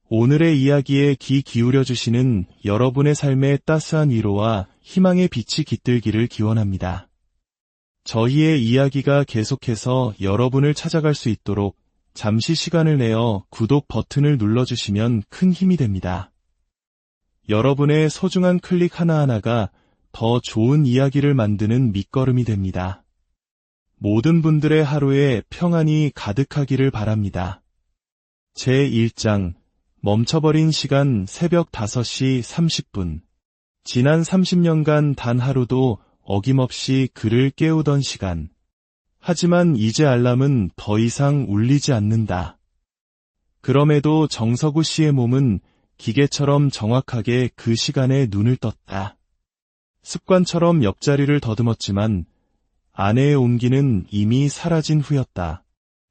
오늘의 이야기에 귀 기울여 주시는 여러분의 삶에 따스한 위로와 희망의 빛이 깃들기를 기원합니다. 저희의 이야기가 계속해서 여러분을 찾아갈 수 있도록 잠시 시간을 내어 구독 버튼을 눌러주시면 큰 힘이 됩니다. 여러분의 소중한 클릭 하나하나가 더 좋은 이야기를 만드는 밑거름이 됩니다. 모든 분들의 하루에 평안이 가득하기를 바랍니다. 제1장 멈춰버린 시간 새벽 5시 30분. 지난 30년간 단 하루도 어김없이 그를 깨우던 시간. 하지만 이제 알람은 더 이상 울리지 않는다. 그럼에도 정석우 씨의 몸은 기계처럼 정확하게 그 시간에 눈을 떴다. 습관처럼 옆자리를 더듬었지만 아내의 온기는 이미 사라진 후였다.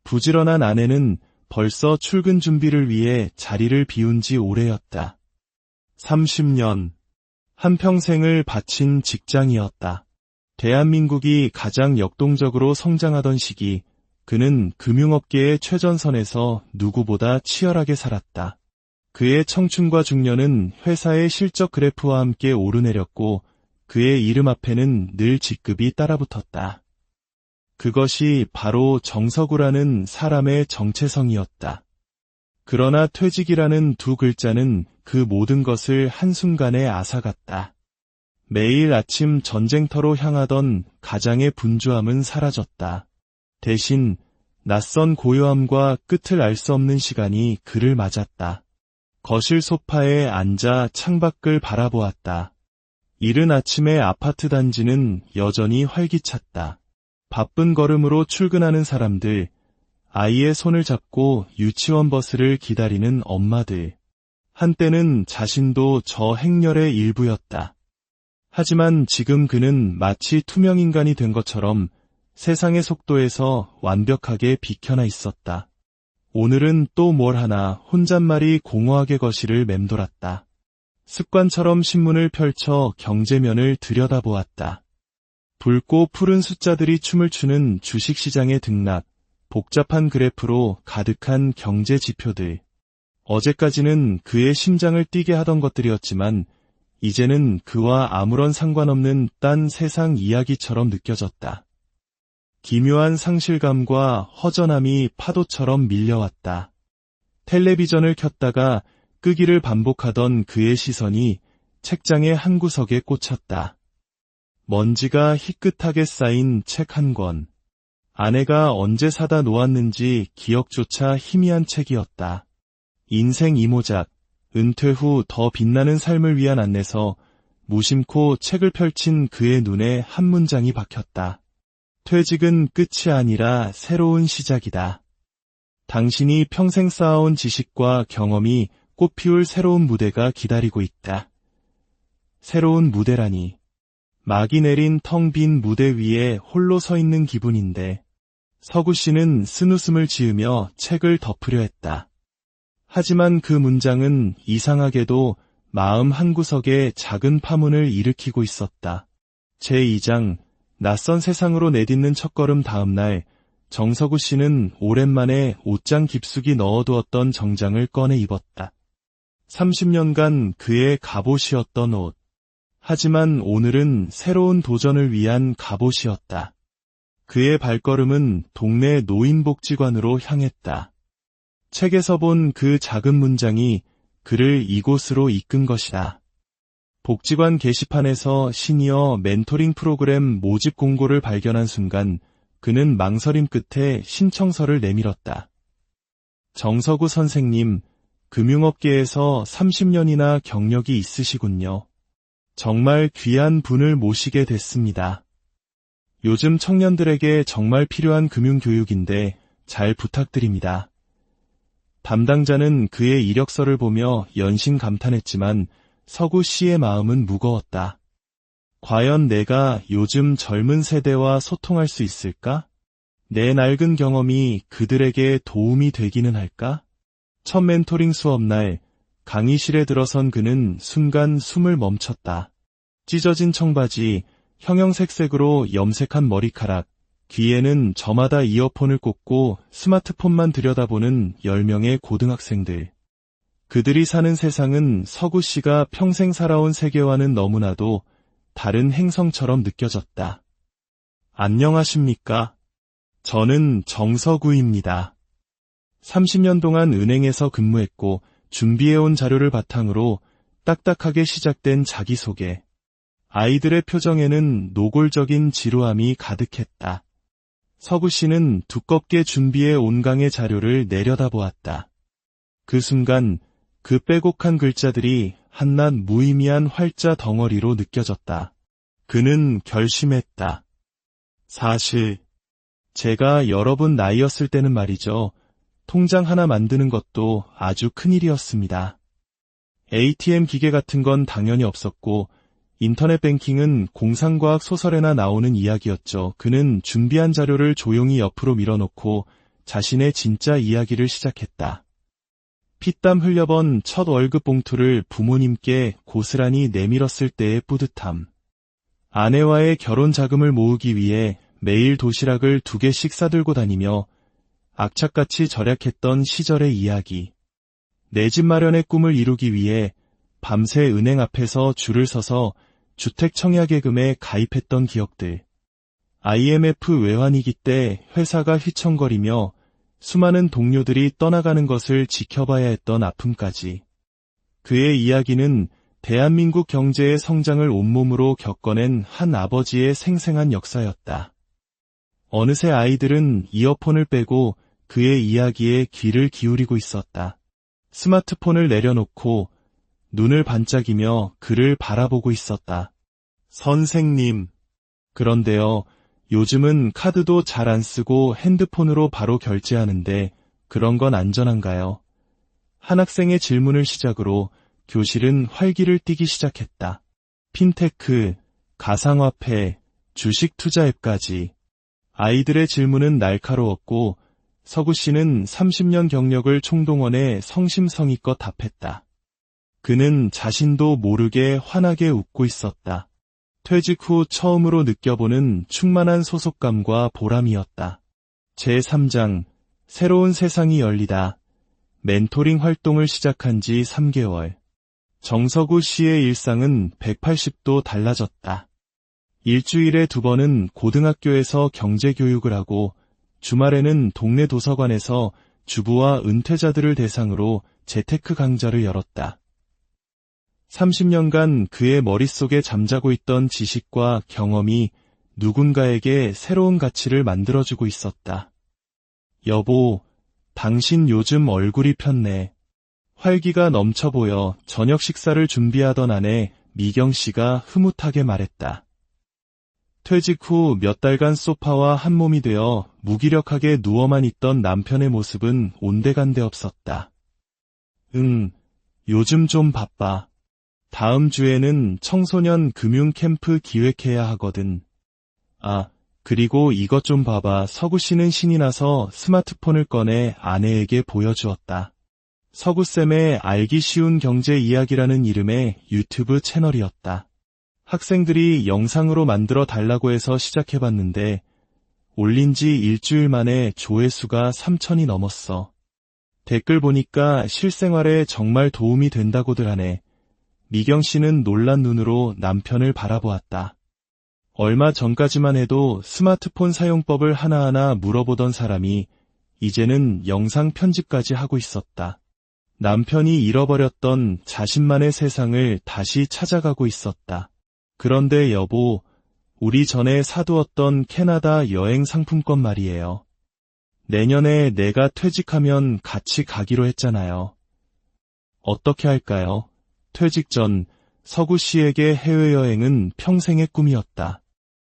부지런한 아내는 벌써 출근 준비를 위해 자리를 비운 지 오래였다. 30년, 한평생을 바친 직장이었다. 대한민국이 가장 역동적으로 성장하던 시기, 그는 금융업계의 최전선에서 누구보다 치열하게 살았다. 그의 청춘과 중년은 회사의 실적 그래프와 함께 오르내렸고 그의 이름 앞에는 늘 직급이 따라붙었다. 그것이 바로 정석우라는 사람의 정체성이었다. 그러나 퇴직이라는 두 글자는 그 모든 것을 한순간에 앗아갔다. 매일 아침 전쟁터로 향하던 가장의 분주함은 사라졌다. 대신 낯선 고요함과 끝을 알 수 없는 시간이 그를 맞았다. 거실 소파에 앉아 창밖을 바라보았다. 이른 아침의 아파트 단지는 여전히 활기찼다. 바쁜 걸음으로 출근하는 사람들, 아이의 손을 잡고 유치원 버스를 기다리는 엄마들. 한때는 자신도 저 행렬의 일부였다. 하지만 지금 그는 마치 투명인간이 된 것처럼 세상의 속도에서 완벽하게 비켜나 있었다. 오늘은 또 뭘 하나 혼잣말이 공허하게 거실을 맴돌았다. 습관처럼 신문을 펼쳐 경제면을 들여다보았다. 붉고 푸른 숫자들이 춤을 추는 주식시장의 등락, 복잡한 그래프로 가득한 경제 지표들. 어제까지는 그의 심장을 뛰게 하던 것들이었지만 이제는 그와 아무런 상관없는 딴 세상 이야기처럼 느껴졌다. 기묘한 상실감과 허전함이 파도처럼 밀려왔다. 텔레비전을 켰다가 끄기를 반복하던 그의 시선이 책장의 한 구석에 꽂혔다. 먼지가 희끗하게 쌓인 책 한 권. 아내가 언제 사다 놓았는지 기억조차 희미한 책이었다. 인생 이모작, 은퇴 후 더 빛나는 삶을 위한 안내서. 무심코 책을 펼친 그의 눈에 한 문장이 박혔다. 퇴직은 끝이 아니라 새로운 시작이다. 당신이 평생 쌓아온 지식과 경험이 꽃피울 새로운 무대가 기다리고 있다. 새로운 무대라니. 막이 내린 텅 빈 무대 위에 홀로 서 있는 기분인데 서구 씨는 쓴웃음을 지으며 책을 덮으려 했다. 하지만 그 문장은 이상하게도 마음 한구석에 작은 파문을 일으키고 있었다. 제2장 낯선 세상으로 내딛는 첫걸음 다음 날 정석우 씨는 오랜만에 옷장 깊숙이 넣어두었던 정장을 꺼내 입었다. 30년간 그의 갑옷이었던 옷. 하지만 오늘은 새로운 도전을 위한 갑옷이었다. 그의 발걸음은 동네 노인복지관으로 향했다. 책에서 본 그 작은 문장이 그를 이곳으로 이끈 것이다. 복지관 게시판에서 시니어 멘토링 프로그램 모집 공고를 발견한 순간 그는 망설임 끝에 신청서를 내밀었다. 정석우 선생님, 금융업계에서 30년이나 경력이 있으시군요. 정말 귀한 분을 모시게 됐습니다. 요즘 청년들에게 정말 필요한 금융교육인데 잘 부탁드립니다. 담당자는 그의 이력서를 보며 연신 감탄했지만 석우 씨의 마음은 무거웠다. 과연 내가 요즘 젊은 세대와 소통할 수 있을까? 내 낡은 경험이 그들에게 도움이 되기는 할까? 첫 멘토링 수업날 강의실에 들어선 그는 순간 숨을 멈췄다. 찢어진 청바지, 형형색색으로 염색한 머리카락, 귀에는 저마다 이어폰을 꽂고 스마트폰만 들여다보는 10명의 고등학생들. 그들이 사는 세상은 서구 씨가 평생 살아온 세계와는 너무나도 다른 행성처럼 느껴졌다. 안녕하십니까? 저는 정서구입니다. 30년 동안 은행에서 근무했고 준비해온 자료를 바탕으로 딱딱하게 시작된 자기소개. 아이들의 표정에는 노골적인 지루함이 가득했다. 서구 씨는 두껍게 준비해 온 강의 자료를 내려다보았다. 그 순간 그 빼곡한 글자들이 한낱 무의미한 활자 덩어리로 느껴졌다. 그는 결심했다. 사실 제가 여러분 나이였을 때는 말이죠. 통장 하나 만드는 것도 아주 큰일이었습니다. ATM 기계 같은 건 당연히 없었고 인터넷 뱅킹은 공상과학 소설에나 나오는 이야기였죠. 그는 준비한 자료를 조용히 옆으로 밀어놓고 자신의 진짜 이야기를 시작했다. 피땀 흘려번 첫 월급 봉투를 부모님께 고스란히 내밀었을 때의 뿌듯함. 아내와의 결혼 자금을 모으기 위해 매일 도시락을 2개씩 싸들고 다니며 악착같이 절약했던 시절의 이야기. 내 집 마련의 꿈을 이루기 위해 밤새 은행 앞에서 줄을 서서 주택청약예금에 가입했던 기억들. IMF 외환위기 때 회사가 휘청거리며 수많은 동료들이 떠나가는 것을 지켜봐야 했던 아픔까지. 그의 이야기는 대한민국 경제의 성장을 온몸으로 겪어낸 한 아버지의 생생한 역사였다. 어느새 아이들은 이어폰을 빼고 그의 이야기에 귀를 기울이고 있었다. 스마트폰을 내려놓고 눈을 반짝이며 그를 바라보고 있었다. 선생님. 그런데요, 요즘은 카드도 잘 안 쓰고 핸드폰으로 바로 결제하는데 그런 건 안전한가요? 한 학생의 질문을 시작으로 교실은 활기를 띠기 시작했다. 핀테크, 가상화폐, 주식 투자 앱까지. 아이들의 질문은 날카로웠고 서구 씨는 30년 경력을 총동원해 성심성의껏 답했다. 그는 자신도 모르게 환하게 웃고 있었다. 퇴직 후 처음으로 느껴보는 충만한 소속감과 보람이었다. 제3장, 새로운 세상이 열리다. 멘토링 활동을 시작한 지 3개월. 정서구 씨의 일상은 180도 달라졌다. 일주일에 2번은 고등학교에서 경제교육을 하고 주말에는 동네 도서관에서 주부와 은퇴자들을 대상으로 재테크 강좌를 열었다. 30년간 그의 머릿속에 잠자고 있던 지식과 경험이 누군가에게 새로운 가치를 만들어주고 있었다. 여보, 당신 요즘 얼굴이 폈네. 활기가 넘쳐 보여. 저녁 식사를 준비하던 아내 미경 씨가 흐뭇하게 말했다. 퇴직 후 몇 달간 소파와 한 몸이 되어 무기력하게 누워만 있던 남편의 모습은 온데간데 없었다. 요즘 좀 바빠. 다음 주에는 청소년 금융 캠프 기획해야 하거든. 그리고 이것 좀 봐봐. 서구 씨는 신이 나서 스마트폰을 꺼내 아내에게 보여주었다. 서구쌤의 알기 쉬운 경제 이야기라는 이름의 유튜브 채널이었다. 학생들이 영상으로 만들어 달라고 해서 시작해봤는데 올린 지 일주일 만에 조회수가 3,000이 넘었어. 댓글 보니까 실생활에 정말 도움이 된다고들 하네. 미경 씨는 놀란 눈으로 남편을 바라보았다. 얼마 전까지만 해도 스마트폰 사용법을 하나하나 물어보던 사람이 이제는 영상 편집까지 하고 있었다. 남편이 잃어버렸던 자신만의 세상을 다시 찾아가고 있었다. 그런데 여보, 우리 전에 사두었던 캐나다 여행 상품권 말이에요. 내년에 내가 퇴직하면 같이 가기로 했잖아요. 어떻게 할까요? 퇴직 전 서구 씨에게 해외여행은 평생의 꿈이었다.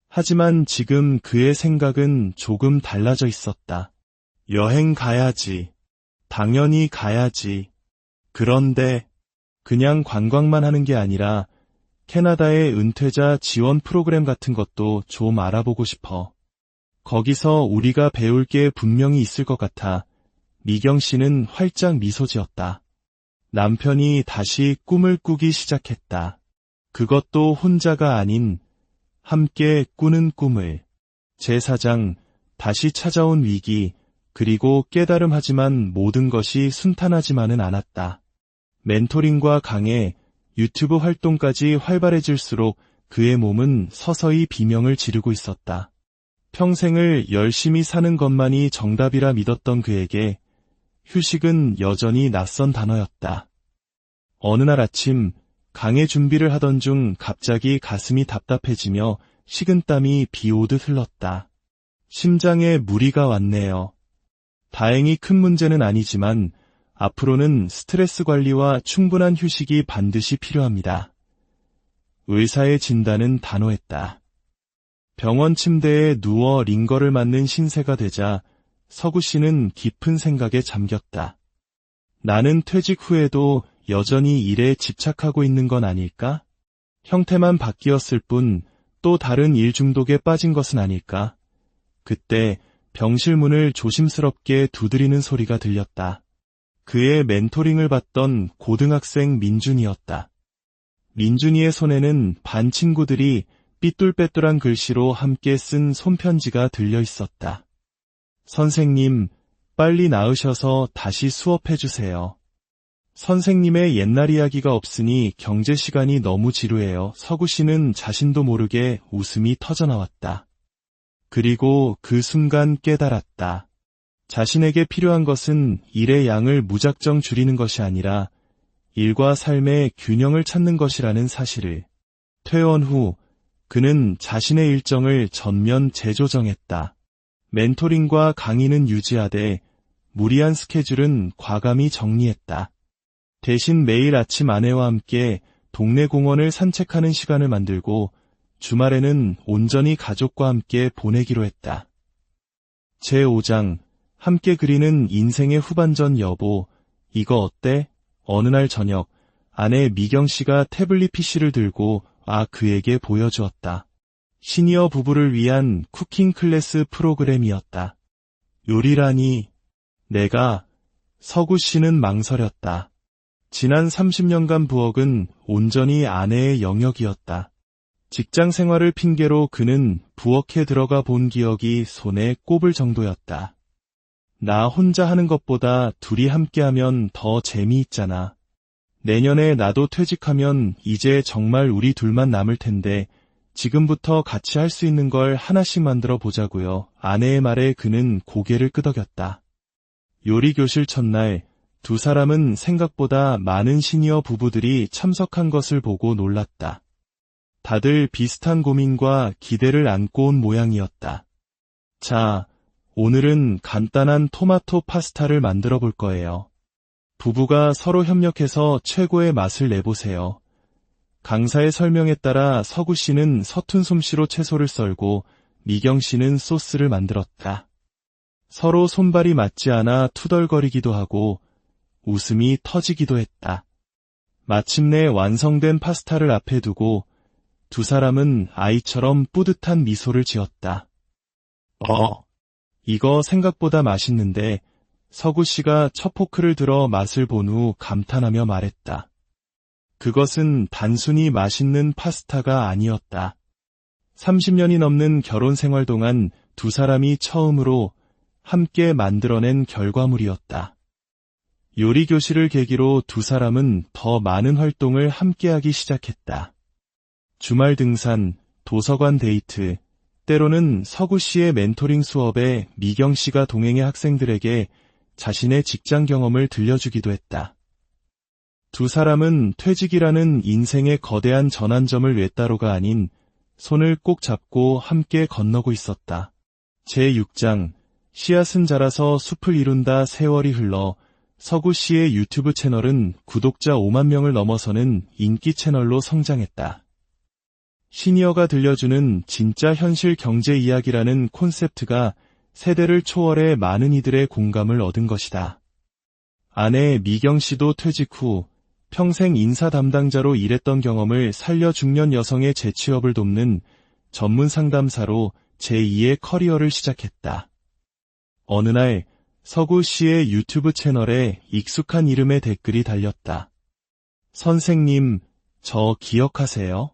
하지만 지금 그의 생각은 조금 달라져 있었다. 여행 가야지. 당연히 가야지. 그런데 그냥 관광만 하는 게 아니라 캐나다의 은퇴자 지원 프로그램 같은 것도 좀 알아보고 싶어. 거기서 우리가 배울 게 분명히 있을 것 같아. 미경 씨는 활짝 미소 지었다. 남편이 다시 꿈을 꾸기 시작했다. 그것도 혼자가 아닌 함께 꾸는 꿈을. 제4장, 다시 찾아온 위기, 그리고 깨달음하지만 모든 것이 순탄하지만은 않았다. 멘토링과 강의, 유튜브 활동까지 활발해질수록 그의 몸은 서서히 비명을 지르고 있었다. 평생을 열심히 사는 것만이 정답이라 믿었던 그에게 휴식은 여전히 낯선 단어였다. 어느 날 아침 강의 준비를 하던 중 갑자기 가슴이 답답해지며 식은땀이 비 오듯 흘렀다. 심장에 무리가 왔네요. 다행히 큰 문제는 아니지만 앞으로는 스트레스 관리와 충분한 휴식이 반드시 필요합니다. 의사의 진단은 단호했다. 병원 침대에 누워 링거를 맞는 신세가 되자 서구 씨는 깊은 생각에 잠겼다. 나는 퇴직 후에도 여전히 일에 집착하고 있는 건 아닐까? 형태만 바뀌었을 뿐 또 다른 일 중독에 빠진 것은 아닐까? 그때 병실 문을 조심스럽게 두드리는 소리가 들렸다. 그의 멘토링을 받던 고등학생 민준이었다. 민준이의 손에는 반 친구들이 삐뚤빼뚤한 글씨로 함께 쓴 손편지가 들려 있었다. 선생님, 빨리 나으셔서 다시 수업해주세요. 선생님의 옛날 이야기가 없으니 경제 시간이 너무 지루해요. 서구 씨는 자신도 모르게 웃음이 터져나왔다. 그리고 그 순간 깨달았다. 자신에게 필요한 것은 일의 양을 무작정 줄이는 것이 아니라 일과 삶의 균형을 찾는 것이라는 사실을. 퇴원 후 그는 자신의 일정을 전면 재조정했다. 멘토링과 강의는 유지하되 무리한 스케줄은 과감히 정리했다. 대신 매일 아침 아내와 함께 동네 공원을 산책하는 시간을 만들고 주말에는 온전히 가족과 함께 보내기로 했다. 제5장 함께 그리는 인생의 후반전 여보, 이거 어때? 어느 날 저녁 아내 미경 씨가 태블릿 PC를 들고 그에게 보여주었다. 시니어 부부를 위한 쿠킹 클래스 프로그램이었다. 요리라니. 내가 서구 씨는 망설였다. 지난 30년간 부엌은 온전히 아내의 영역이었다. 직장 생활을 핑계로 그는 부엌에 들어가 본 기억이 손에 꼽을 정도였다. 나 혼자 하는 것보다 둘이 함께하면 더 재미있잖아. 내년에 나도 퇴직하면 이제 정말 우리 둘만 남을 텐데 지금부터 같이 할 수 있는 걸 하나씩 만들어 보자고요. 아내의 말에 그는 고개를 끄덕였다. 요리교실 첫날 두 사람은 생각보다 많은 시니어 부부들이 참석한 것을 보고 놀랐다. 다들 비슷한 고민과 기대를 안고 온 모양이었다. 자, 오늘은 간단한 토마토 파스타를 만들어 볼 거예요. 부부가 서로 협력해서 최고의 맛을 내보세요. 강사의 설명에 따라 서구 씨는 서툰 솜씨로 채소를 썰고 미경 씨는 소스를 만들었다. 서로 손발이 맞지 않아 투덜거리기도 하고 웃음이 터지기도 했다. 마침내 완성된 파스타를 앞에 두고 두 사람은 아이처럼 뿌듯한 미소를 지었다. 이거 생각보다 맛있는데 서구 씨가 첫 포크를 들어 맛을 본 후 감탄하며 말했다. 그것은 단순히 맛있는 파스타가 아니었다. 30년이 넘는 결혼 생활 동안 두 사람이 처음으로 함께 만들어낸 결과물이었다. 요리 교실을 계기로 두 사람은 더 많은 활동을 함께하기 시작했다. 주말 등산, 도서관 데이트, 때로는 서구 씨의 멘토링 수업에 미경 씨가 동행해 학생들에게 자신의 직장 경험을 들려주기도 했다. 두 사람은 퇴직이라는 인생의 거대한 전환점을 외따로가 아닌 손을 꼭 잡고 함께 건너고 있었다. 제6장 씨앗은 자라서 숲을 이룬다. 세월이 흘러 서구 씨의 유튜브 채널은 구독자 5만 명을 넘어서는 인기 채널로 성장했다. 시니어가 들려주는 진짜 현실 경제 이야기라는 콘셉트가 세대를 초월해 많은 이들의 공감을 얻은 것이다. 아내 미경 씨도 퇴직 후 평생 인사 담당자로 일했던 경험을 살려 중년 여성의 재취업을 돕는 전문 상담사로 제2의 커리어를 시작했다. 어느 날 서구 씨의 유튜브 채널에 익숙한 이름의 댓글이 달렸다. 선생님, 저 기억하세요?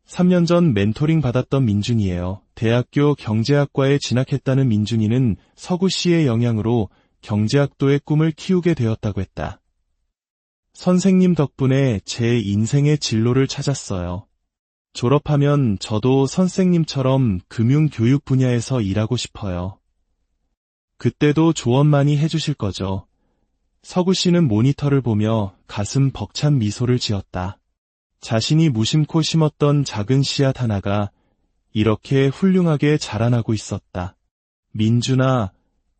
3년 전 멘토링 받았던 민준이에요. 대학교 경제학과에 진학했다는 민준이는 서구 씨의 영향으로 경제학도의 꿈을 키우게 되었다고 했다. 선생님 덕분에 제 인생의 진로를 찾았어요. 졸업하면 저도 선생님처럼 금융교육 분야에서 일하고 싶어요. 그때도 조언 많이 해주실 거죠. 서구 씨는 모니터를 보며 가슴 벅찬 미소를 지었다. 자신이 무심코 심었던 작은 씨앗 하나가 이렇게 훌륭하게 자라나고 있었다. 민준아,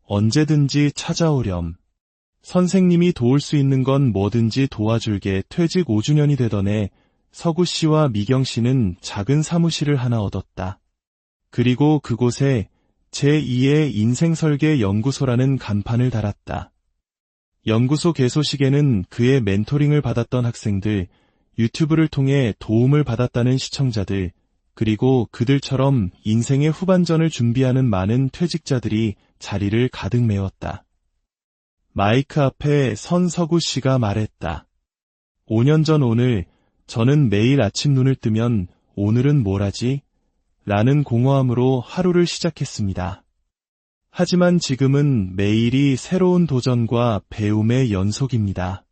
언제든지 찾아오렴. 선생님이 도울 수 있는 건 뭐든지 도와줄게. 퇴직 5주년이 되던 해 서구 씨와 미경 씨는 작은 사무실을 하나 얻었다. 그리고 그곳에 제2의 인생설계 연구소라는 간판을 달았다. 연구소 개소식에는 그의 멘토링을 받았던 학생들, 유튜브를 통해 도움을 받았다는 시청자들, 그리고 그들처럼 인생의 후반전을 준비하는 많은 퇴직자들이 자리를 가득 메웠다. 마이크 앞에 선 서구 씨가 말했다. 5년 전 오늘, 저는 매일 아침 눈을 뜨면 오늘은 뭘 하지? 라는 공허함으로 하루를 시작했습니다. 하지만 지금은 매일이 새로운 도전과 배움의 연속입니다.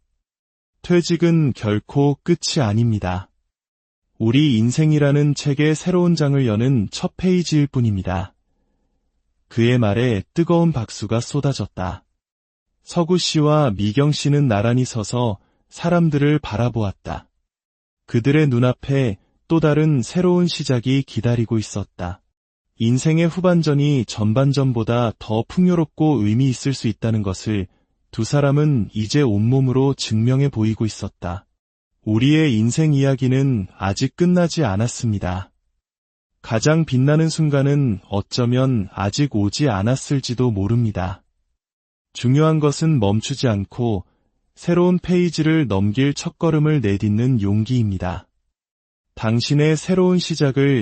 퇴직은 결코 끝이 아닙니다. 우리 인생이라는 책의 새로운 장을 여는 첫 페이지일 뿐입니다. 그의 말에 뜨거운 박수가 쏟아졌다. 서구 씨와 미경 씨는 나란히 서서 사람들을 바라보았다. 그들의 눈앞에 또 다른 새로운 시작이 기다리고 있었다. 인생의 후반전이 전반전보다 더 풍요롭고 의미 있을 수 있다는 것을 두 사람은 이제 온몸으로 증명해 보이고 있었다. 우리의 인생 이야기는 아직 끝나지 않았습니다. 가장 빛나는 순간은 어쩌면 아직 오지 않았을지도 모릅니다. 중요한 것은 멈추지 않고 새로운 페이지를 넘길 첫걸음을 내딛는 용기입니다. 당신의 새로운 시작을